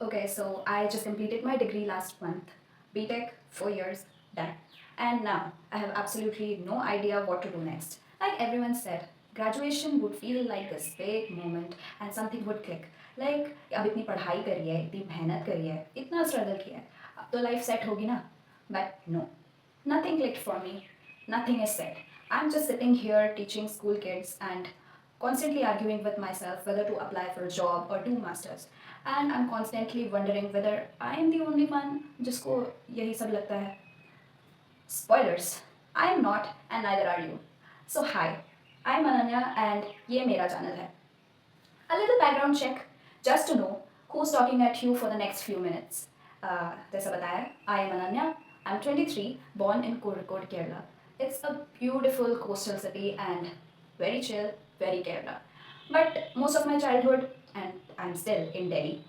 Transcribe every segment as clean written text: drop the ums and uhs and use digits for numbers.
Okay, so I just completed my degree last month. BTech, 4 years, done. And now I have absolutely no idea what to do next. Like everyone said, graduation would feel like this big moment and something would click. Like अब इतनी पढ़ाई करी है, इतनी मेहनत करी है, इतना स्ट्रगल किया है, अब तो लाइफ सेट होगी ना? But no, nothing clicked for me. Nothing is set. I'm just sitting here teaching school kids and constantly arguing with myself whether to apply for a job or do masters. And I'm constantly wondering whether I am the only one जिसको यही सब लगता है. Spoilers, I am not and neither are you. So hi, I'm Ananya and ये मेरा channel है. A little background check just to know who's talking at you for the next few minutes. जैसा बताया, I am Ananya. I'm 23, born in Kozhikode, Kerala. It's a beautiful coastal city and very chill, very Kerala. But most of my childhood, and I'm still in Delhi.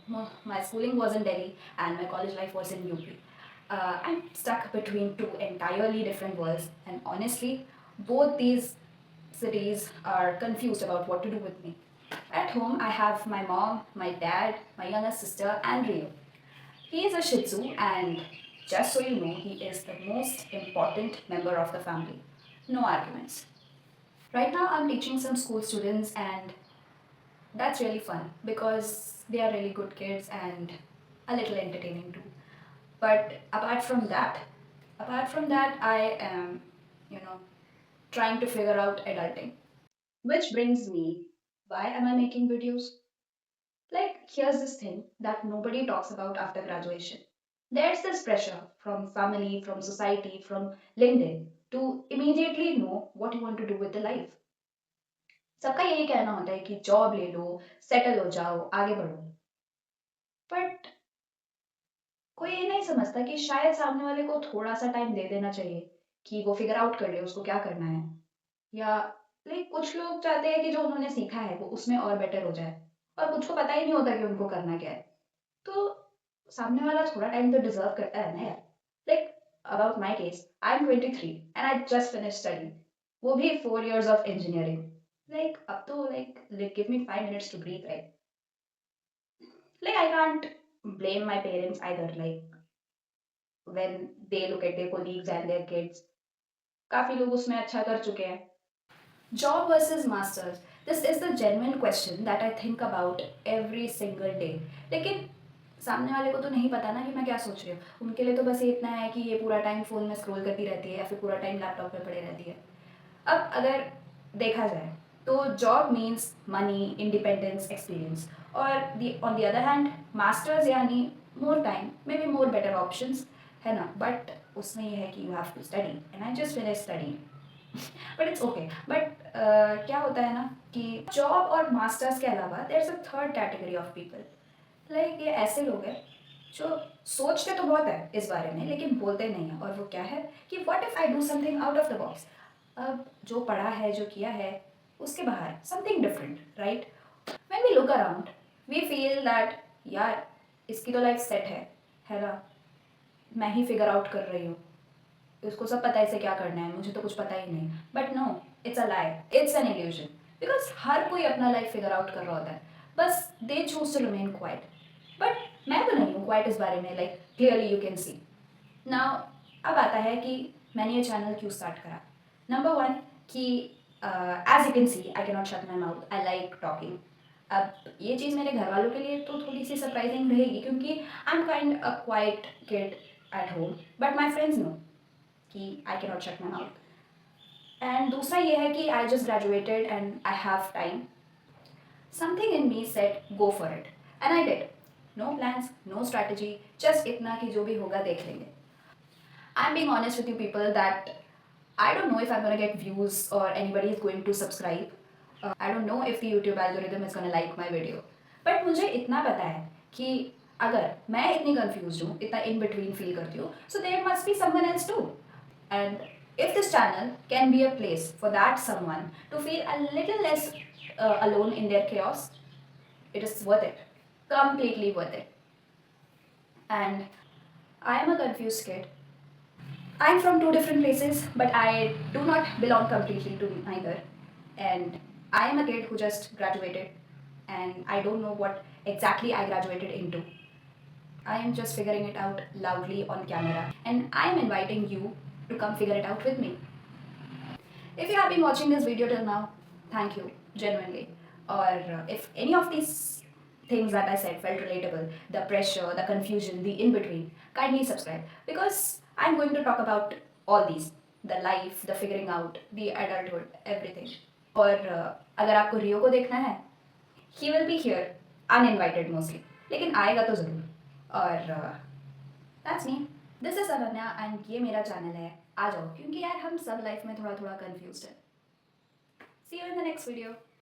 My schooling was in Delhi and my college life was in UP. I'm stuck between two entirely different worlds, and honestly, both these cities are confused about what to do with me. At home, I have my mom, my dad, my younger sister, and Rio. He is a Shih Tzu, and just so you know, he is the most important member of the family. No arguments. Right now, I'm teaching some school students, and that's really fun because they are really good kids and a little entertaining too. But apart from that, I am, you know, trying to figure out adulting. Which brings me, why am I making videos? Like, here's this thing that nobody talks about after graduation. There's this pressure from family, from society, from LinkedIn to immediately know what you want to do with the life. सबका यही कहना होता है कि job ले लो, settle हो जाओ, आगे बढ़ो. बट कोई ये नहीं समझता कि शायद सामने वाले को थोड़ा सा टाइम दे देना चाहिए कि वो फिगर आउट कर ले उसको क्या करना है. या लाइक कुछ लोग चाहते हैं कि जो उन्होंने सीखा है वो उसमें और बेटर हो जाए और कुछ को पता ही नहीं होता कि उनको करना क्या है. तो सामने वाला थोड़ा टाइम तो डिजर्व करता है ना यार. Like about my case I am 23 and I just finish study, वो भी 4 years ऑफ इंजीनियरिंग. लाइक अब तो like give me 5 minutes to breathe, right? Like I can't blame my parents either, like when they look at their colleagues and their kids. काफी लोग उसमें अच्छा कर चुके हैं. Job versus masters. This is the genuine question that I think about every single day. लेकिन सामने वाले को तो नहीं पता ना कि मैं क्या सोच रही हूँ. उनके लिए तो बस ये इतना है कि ये पूरा टाइम फ़ोन में स्क्रॉल करती रहती है या फिर पूरा टाइम लैपटॉप में पड़े रहती है. अब अगर देखा जाए तो job means money, independence, experience. और on the other hand masters यानी more time, may be more better options, है ना. बट उसमें यह है कि you have to study and I just finish study. But it's okay. But क्या होता है ना कि जॉब और मास्टर्स के अलावा there is a third category of people. Like ये ऐसे लोग हैं जो सोचते तो बहुत है इस बारे में लेकिन बोलते नहीं हैं. और वो क्या है कि what if I do something out of the box. अब जो पढ़ा है, जो किया है, उसके बाहर something different, right? When we look around we feel that यार इसकी तो लाइफ सेट है ना, मैं ही फिगर आउट कर रही हूँ, उसको सब पता है इसे क्या करना है, मुझे तो कुछ पता ही नहीं. But no, it's a lie, it's an illusion. Because हर कोई अपना लाइफ फिगर आउट कर रहा होता है, बस they choose to remain quiet. But मैं तो नहीं हूँ क्वाइट इस बारे में. Like clearly you can see now. अब आता है कि मैंने ये चैनल क्यों स्टार्ट करा. नंबर वन कि as you can see I can not shut my mouth, I like talking. अब ये चीज़ मेरे घर वालों के लिए तो थोड़ी सी सरप्राइजिंग रहेगी क्योंकि I am kind a quiet kid at home. But my friends know कि I can not shut my mouth. And दूसरा ये है कि I just graduated and I have time. Something in me said go for it and I did. No plans, no strategy, just इतना कि जो भी होगा देख लेंगे. I'm being honest with you people that I don't know if I'm gonna get views or anybody is going to subscribe. I don't know if the YouTube algorithm is gonna like my video. But मुझे इतना पता है कि अगर मैं इतनी confused हूँ, इतना in between feel करती हूँ, so there must be someone else too. And if this channel can be a place for that someone to feel a little less alone in their chaos, it is worth it. Completely worth it. And I am a confused kid. I'm from two different places, but I do not belong completely to neither. And I am a kid who just graduated, and I don't know what exactly I graduated into. I am just figuring it out loudly on camera, and I am inviting you to come figure it out with me. If you have been watching this video till now, thank you, genuinely. Or if any of these things that I said felt relatable, the pressure, the confusion, the in between, kindly subscribe because I'm going to talk about all these, the life, the figuring out, the adulthood, everything. और अगर आपको रियो को देखना है, he will be here, uninvited mostly, लेकिन आएगा तो ज़रूर. और that's me. This is Ananya and ये मेरा चैनल है. आ जाओ क्योंकि यार हम सब लाइफ में थोड़ा थोड़ा कंफ्यूज्ड है. See you in the next video.